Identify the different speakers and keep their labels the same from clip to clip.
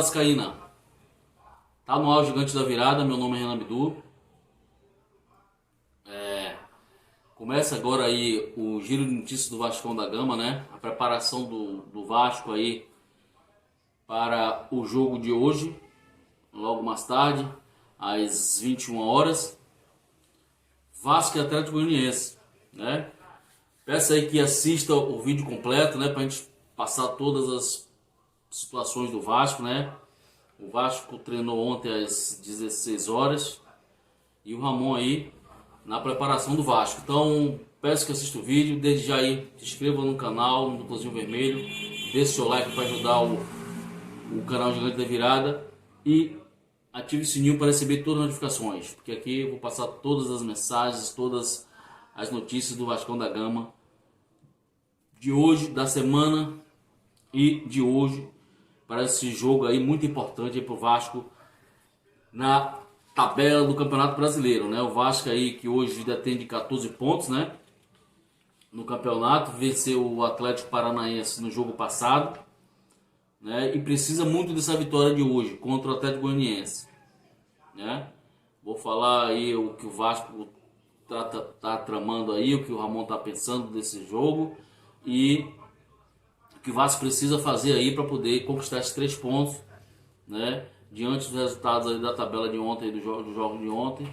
Speaker 1: vascaína, tá no ar o Gigante da Virada. Meu nome é Renan Bidu. Começa agora aí o giro de notícias do Vascão da Gama, né? A preparação do Vasco aí para o jogo de hoje, logo mais tarde, às 21 horas. Vasco e Atlético Goianiense, né? Peço aí que assista o vídeo completo, né? Pra gente passar todas as situações do Vasco, né? O Vasco treinou ontem às 16 horas e o Ramon aí na preparação do Vasco. Então, peço que assista o vídeo, desde já aí, se inscreva no canal, no botãozinho vermelho, deixe seu like para ajudar o canal Gigante da Virada e ative o sininho para receber todas as notificações, porque aqui eu vou passar todas as mensagens, todas as notícias do Vascão da Gama de hoje, da semana e de hoje, para esse jogo aí muito importante para o Vasco na tabela do Campeonato Brasileiro, né? O Vasco aí que hoje ainda tem de 14 pontos, né? No campeonato, venceu o Atlético Paranaense no jogo passado, né? E precisa muito dessa vitória de hoje contra o Atlético Goianiense, né? Vou falar aí o que o Vasco tá tramando aí, o que o Ramon tá pensando desse jogo e o que o Vasco precisa fazer aí para poder conquistar esses 3 pontos, né? Diante dos resultados aí da tabela de ontem, do jogo de ontem,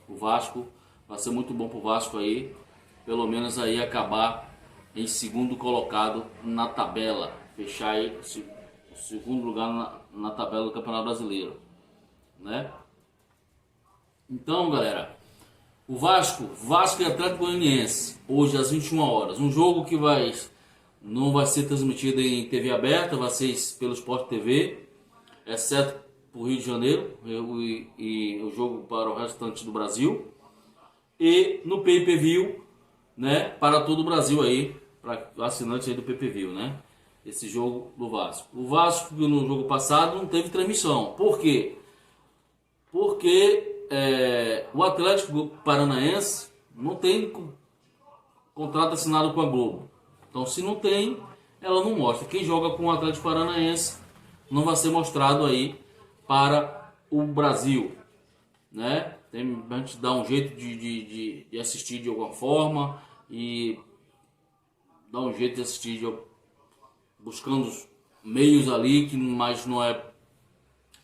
Speaker 1: o Vasco vai ser muito bom pro Vasco aí, pelo menos aí acabar em segundo colocado na tabela, fechar aí o segundo lugar na tabela do Campeonato Brasileiro, né? Então, galera, o Vasco e Atlético Goianiense, hoje às 21 horas, um jogo que não vai ser transmitido em TV aberta, vai ser pelo Sport TV, exceto para o Rio de Janeiro e o jogo para o restante do Brasil, e no pay-per-view, né, para todo o Brasil aí, para assinantes aí do pay-per-view, né, esse jogo do Vasco. O Vasco no jogo passado não teve transmissão. Por quê? Porque o Atlético Paranaense não tem contrato assinado com a Globo. Então, se não tem, ela não mostra. Quem joga com o Atlético Paranaense não vai ser mostrado aí para o Brasil, né? A gente dá um jeito de assistir de alguma forma e dá um jeito de assistir buscando meios ali que mais não é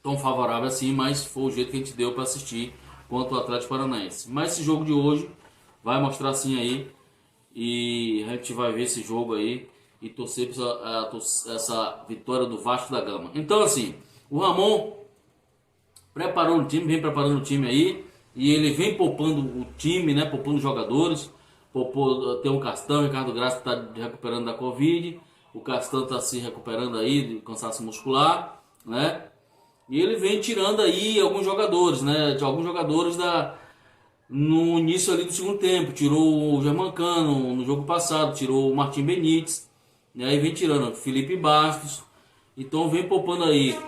Speaker 1: tão favorável assim, mas foi o jeito que a gente deu para assistir contra o Atlético Paranaense. Mas esse jogo de hoje vai mostrar assim aí e a gente vai ver esse jogo aí e torcer para essa vitória do Vasco da Gama. Então assim, o Ramon preparou o time, vem preparando o time aí e ele vem poupando o time, né? Poupando jogadores. Tem o Castan, o Ricardo Graça está recuperando da Covid, o Castan está se recuperando aí do cansaço muscular, né? E ele vem tirando aí alguns jogadores, né? De alguns jogadores no início ali do segundo tempo. Tirou o Germancano no jogo passado, tirou o Martim Benítez, né? E vem tirando o Felipe Bastos. Então vem poupando aí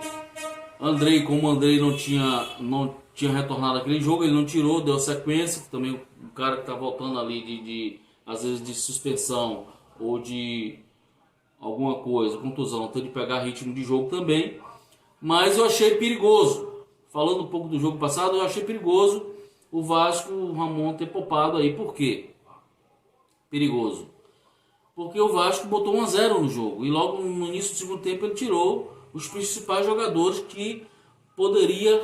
Speaker 1: Andrei, como o Andrei não tinha retornado aquele jogo, ele não tirou, deu sequência. Também o cara que está voltando ali às vezes de suspensão ou de alguma coisa, contusão, tem de pegar ritmo de jogo também. Mas eu achei perigoso, falando um pouco do jogo passado, eu achei perigoso o Vasco, o Ramon ter poupado aí. Por quê? Perigoso. Porque o Vasco botou 1-0 no jogo e logo no início do segundo tempo ele tirou os principais jogadores que poderia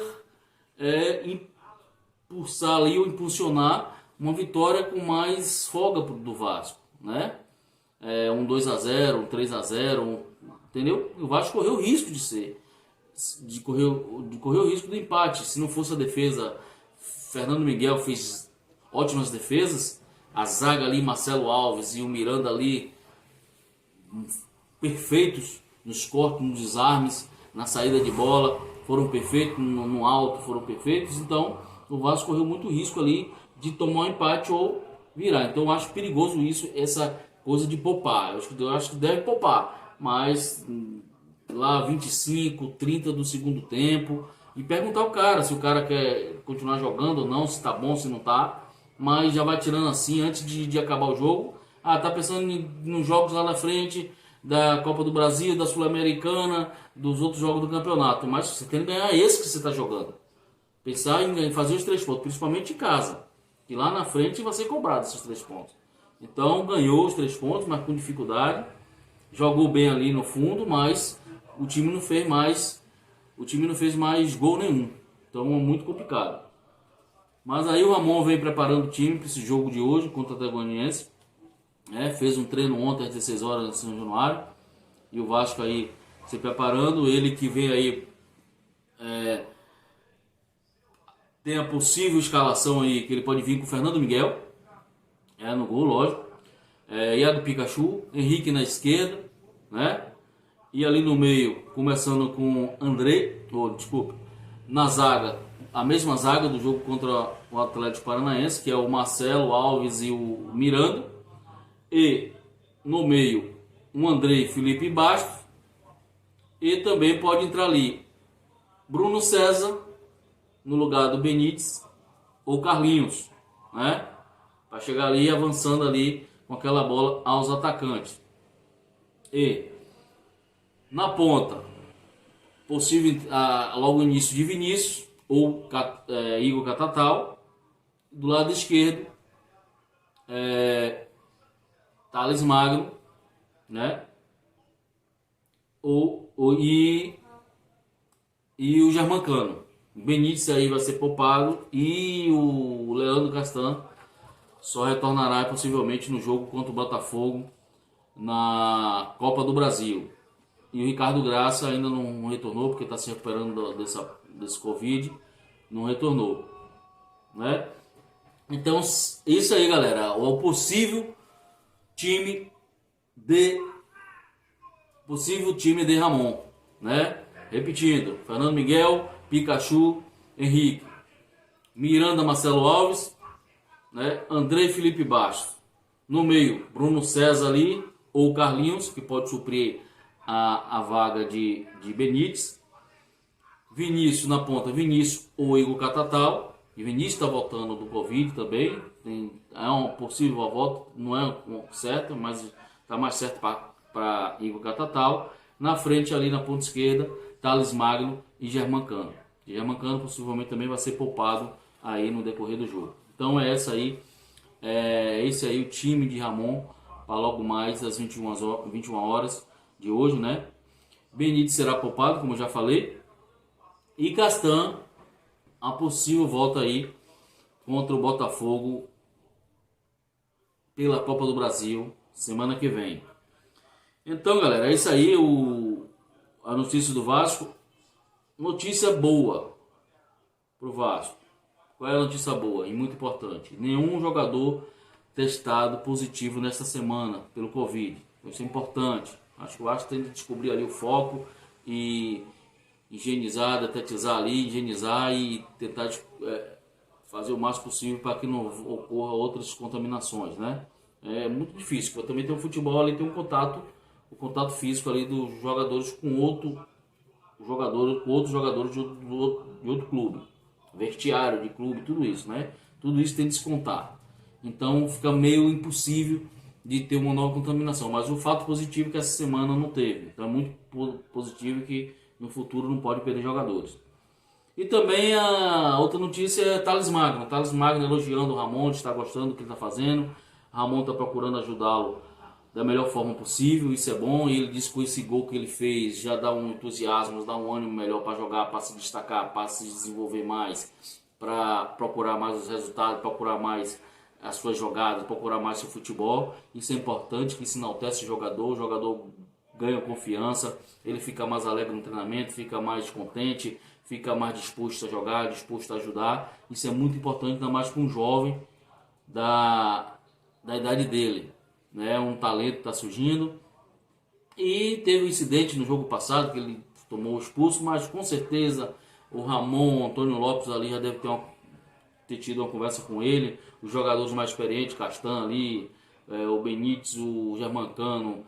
Speaker 1: impulsar ali ou impulsionar uma vitória com mais folga do Vasco, né? Um 2-0, um 3-0, entendeu? O Vasco correu o risco de correr o risco do empate. Se não fosse a defesa, Fernando Miguel fez ótimas defesas, a zaga ali, Marcelo Alves e o Miranda ali, perfeitos nos cortes, nos desarmes, na saída de bola, foram perfeitos, no alto foram perfeitos. Então o Vasco correu muito risco ali de tomar um empate ou virar. Então eu acho perigoso isso, essa coisa de poupar. Eu acho que deve poupar, mas lá 25, 30 do segundo tempo, e perguntar ao cara se o cara quer continuar jogando ou não, se tá bom, se não tá, mas já vai tirando assim antes de acabar o jogo. Tá pensando nos jogos lá na frente, da Copa do Brasil, da Sul-Americana, dos outros jogos do campeonato, mas você tem que ganhar esse que você está jogando. Pensar em fazer os 3 pontos, principalmente em casa, que lá na frente vai ser cobrado esses 3 pontos. Então ganhou os 3 pontos, mas com dificuldade, jogou bem ali no fundo, mas o time não fez mais gol nenhum. Então é muito complicado. Mas aí o Ramon vem preparando o time para esse jogo de hoje contra o Atlético Goianiense. Fez um treino ontem às 16 horas em São Januário. E o Vasco aí se preparando. Ele que vem aí, tem a possível escalação aí, que ele pode vir com o Fernando Miguel, no gol, lógico. Iago Pikachu, Henrique na esquerda, né? E ali no meio, começando com na zaga, a mesma zaga do jogo contra o Atlético Paranaense, que é o Marcelo Alves e o Miranda. E no meio, o Andrei Felipe Bastos. E também pode entrar ali Bruno César no lugar do Benítez ou Carlinhos, né? Para chegar ali avançando ali com aquela bola aos atacantes. E na ponta, possível logo início de Vinícius ou Igor Catatal. Do lado esquerdo, Thales Magno, né? E o Germancano. O Benítez aí vai ser poupado e o Leandro Castan só retornará possivelmente no jogo contra o Botafogo na Copa do Brasil. E o Ricardo Graça ainda não retornou porque está se recuperando desse Covid, não retornou, né? Então isso aí, galera, o possível time de Ramon, né? Repetindo: Fernando Miguel, Pikachu, Henrique, Miranda, Marcelo Alves, né? Andrei Felipe Bastos. No meio, Bruno César ali, ou Carlinhos, que pode suprir a vaga de Benítez. Vinícius na ponta, Vinícius ou Igor Catatal. E Vinícius está voltando do Covid também. É uma possível volta, não é certo, mas está mais certo para Igor Catatal. Na frente, ali na ponta esquerda, Thales Magno e Germancano. Germancano possivelmente também vai ser poupado aí no decorrer do jogo. Então esse aí o time de Ramon para logo mais às 21 horas de hoje, né? Benítez será poupado, como eu já falei. E Castan, a possível volta aí contra o Botafogo pela Copa do Brasil semana que vem. Então, galera, é isso aí, a notícia do Vasco. Notícia boa pro Vasco. Qual é a notícia boa e muito importante? Nenhum jogador testado positivo nesta semana pelo Covid. Isso é importante. Acho que o Vasco tem que descobrir ali o foco e higienizar, detetizar ali, higienizar e tentar fazer o máximo possível para que não ocorra outras contaminações, né? É muito difícil, porque também tem o futebol ali, tem o contato físico ali dos jogadores com outros jogadores de outro clube, vestiário de clube, tudo isso, né? Tudo isso tem que descontar. Então fica meio impossível de ter uma nova contaminação, mas o fato positivo é que essa semana não teve. Então é muito positivo que no futuro não pode perder jogadores. E também a outra notícia é Thales Magno. Thales Magno elogiando o Ramon, está gostando do que ele está fazendo. Ramon está procurando ajudá-lo da melhor forma possível, isso é bom. E ele disse que com esse gol que ele fez já dá um entusiasmo, dá um ânimo melhor para jogar, para se destacar, para se desenvolver mais, para procurar mais os resultados, procurar mais as suas jogadas, procurar mais seu futebol. Isso é importante, que isso enaltece o jogador ganha confiança, ele fica mais alegre no treinamento, fica mais contente, fica mais disposto a jogar, disposto a ajudar. Isso é muito importante, ainda mais com um jovem da idade dele, né? Um talento está surgindo. E teve um incidente no jogo passado que ele tomou expulso, mas com certeza o Ramon, o Antônio Lopes ali já deve ter tido uma conversa com ele. Os jogadores mais experientes, Castan ali, o Benítez, o Germancano,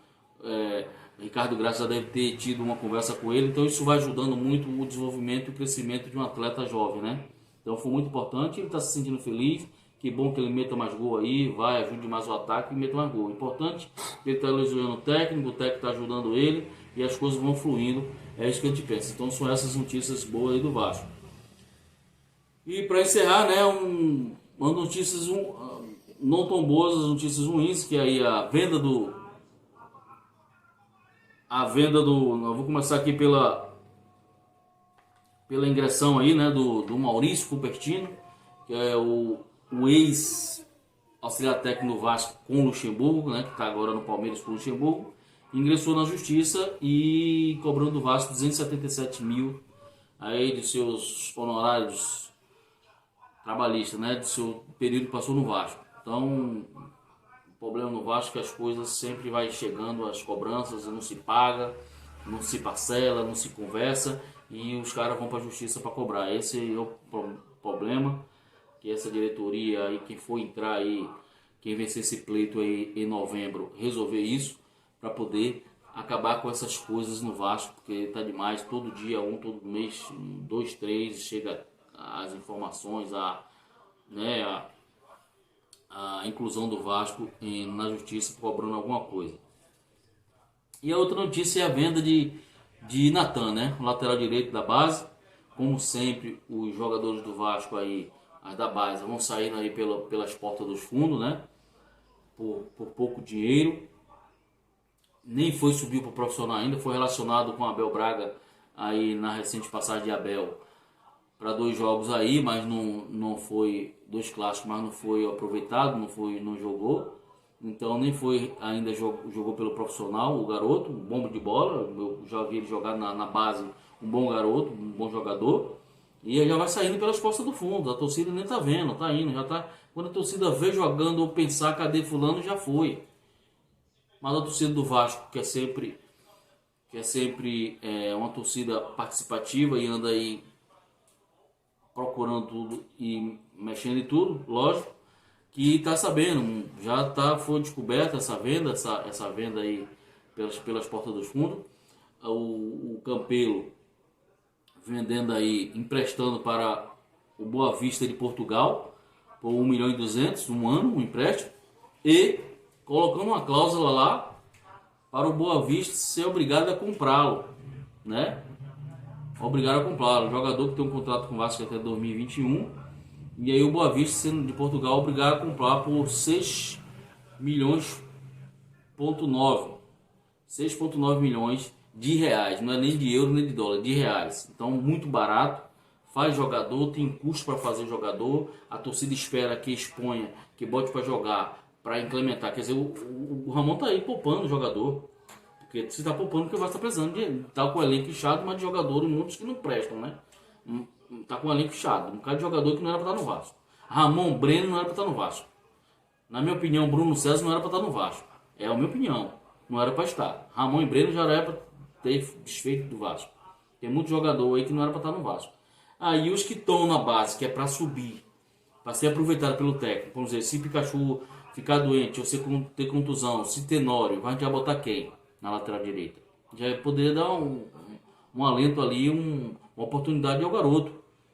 Speaker 1: Ricardo Graça já deve ter tido uma conversa com ele. Então isso vai ajudando muito o desenvolvimento e o crescimento de um atleta jovem, né? Então foi muito importante, ele está se sentindo feliz, Que bom que ele meta mais gol aí, vai, ajude mais o ataque e meta mais gol. Importante, ele está elogiando o técnico está ajudando ele e as coisas vão fluindo. É isso que a gente pensa. Então são essas notícias boas aí do Vasco. E para encerrar, né, umas notícias não tão boas, as notícias ruins, que aí a venda do... Eu vou começar aqui pela ingressão aí, né, do Maurício Cupertino, que é o ex-auxiliar técnico do Vasco com o Luxemburgo, né, que está agora no Palmeiras com o Luxemburgo, ingressou na justiça e cobrando do Vasco 277 mil aí de seus honorários trabalhistas, né, de seu período que passou no Vasco. Então, o problema no Vasco é que as coisas sempre vai chegando, as cobranças, não se paga, não se parcela, não se conversa e os caras vão para a justiça para cobrar. Esse é o problema, que essa diretoria aí, quem for entrar aí, quem vencer esse pleito aí em novembro, resolver isso para poder acabar com essas coisas no Vasco, porque tá demais, todo dia, todo mês, 2, 3, chega as informações, a inclusão do Vasco na justiça cobrando alguma coisa. E a outra notícia é a venda de Natan, né? O lateral direito da base. Como sempre, os jogadores do Vasco aí, as da base, vão saindo aí pelas portas dos fundos, né? Por pouco dinheiro. Nem foi subir para o profissional ainda, foi relacionado com Abel Braga aí na recente passagem de Abel para 2 jogos aí, mas não foi 2 clássicos, mas não foi aproveitado, não jogou. Então nem foi ainda jogou pelo profissional, o garoto, um bom de bola. Eu já vi ele jogar na base, um bom garoto, um bom jogador. E ele já vai saindo pelas costas do fundo, a torcida nem tá vendo, tá indo, já tá. Quando a torcida vê jogando ou pensar, cadê fulano, já foi. Mas a torcida do Vasco, que é sempre uma torcida participativa e anda aí procurando tudo e mexendo em tudo, lógico, que está sabendo, foi descoberta essa venda aí pelas portas dos fundos. O Campelo vendendo aí, emprestando para o Boa Vista de Portugal por 1.200.000 um ano, um empréstimo, e colocando uma cláusula lá para o Boa Vista ser obrigado a comprá-lo, né? Obrigado a comprá-lo. O jogador que tem um contrato com o Vasco até 2021, e aí o Boa Vista, sendo de Portugal, obrigado a comprar por 6,9 milhões de reais. Não é nem de euro nem de dólar, de reais. Então, muito barato. Faz jogador, tem custo para fazer jogador. A torcida espera que exponha, que bote para jogar, para implementar. Quer dizer, o Ramon tá aí poupando o jogador. Porque você tá poupando porque o Vasco tá precisando de... Tá com o elenco inchado, mas de jogadores muitos que não prestam, né? Tá com o elenco inchado. Um cara de jogador que não era para estar no Vasco. Ramon Breno não era para estar no Vasco. Na minha opinião, Bruno César não era para estar no Vasco. É a minha opinião. Não era para estar. Ramon e Breno já era para ter desfeito do Vasco. Tem muito jogador aí que não era para estar no Vasco. Aí os que estão na base, que é para subir, para ser aproveitado pelo técnico, vamos dizer, se Pikachu ficar doente, ou se ter contusão, se Tenório, vai já botar quem na lateral direita? Já poderia dar um alento ali, uma oportunidade ao garoto,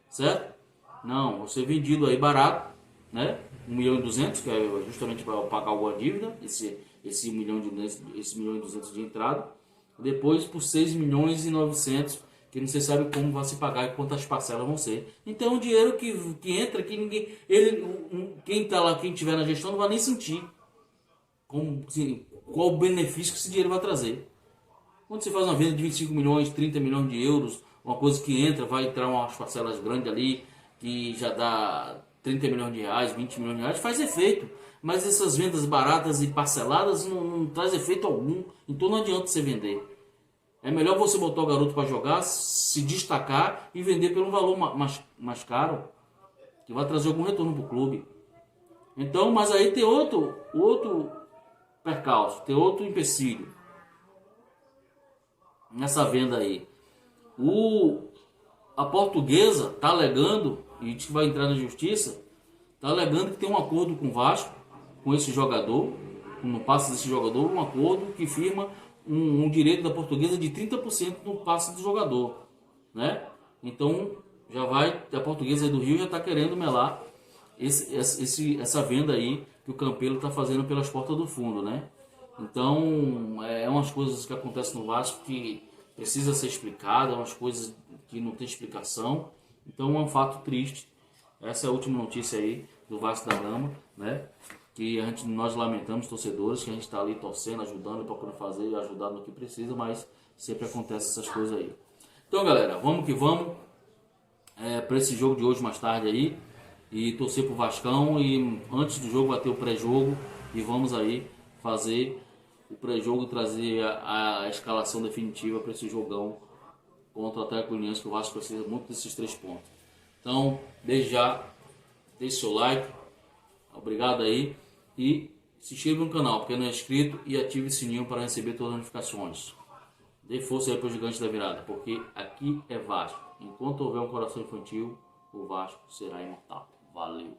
Speaker 1: certo? Não, você vendido aí barato, né? 1.200.000, que é justamente para pagar alguma dívida, esse 1.200.000 de entrada. Depois por 6.900.000, que não se sabe como vai se pagar e quantas parcelas vão ser. Então o dinheiro que entra, que ninguém, quem tá lá, quem tiver na gestão não vai nem sentir qual o benefício que esse dinheiro vai trazer. Quando você faz uma venda de 25 milhões, 30 milhões de euros, uma coisa que entra, vai entrar umas parcelas grandes ali, que já dá 30 milhões de reais, 20 milhões de reais, faz efeito. Mas essas vendas baratas e parceladas não traz efeito algum. Então não adianta você vender. É melhor você botar o garoto para jogar, se destacar e vender pelo valor mais caro, que vai trazer algum retorno para o clube. Então, mas aí tem outro percalço, tem outro empecilho nessa venda aí. A Portuguesa está alegando, e diz que vai entrar na justiça, está alegando que tem um acordo com o Vasco, com esse jogador, no passe desse jogador, um acordo que firma um direito da Portuguesa de 30% no passe do jogador, né? Então, já vai, a Portuguesa do Rio já está querendo melar essa venda aí que o Campelo está fazendo pelas portas do fundo, né? Então, é umas coisas que acontecem no Vasco que precisa ser explicada, umas coisas que não tem explicação. Então, é um fato triste. Essa é a última notícia aí do Vasco da Gama, né? Que nós lamentamos, torcedores, que a gente está ali torcendo, ajudando, procurando fazer e ajudar no que precisa, mas sempre acontece essas coisas aí. Então, galera, vamos que vamos para esse jogo de hoje mais tarde aí e torcer pro Vascão, e antes do jogo bater o pré-jogo e vamos aí fazer o pré-jogo e trazer a escalação definitiva para esse jogão contra o Atlético Goianiense, que o Vasco precisa muito desses 3 pontos. Então, desde já, deixe seu like, obrigado aí, e se inscreva no canal, porque não é inscrito, e ative o sininho para receber todas as notificações. Dê força aí para o Gigante da Virada, porque aqui é Vasco. Enquanto houver um coração infantil, o Vasco será imortal. Valeu!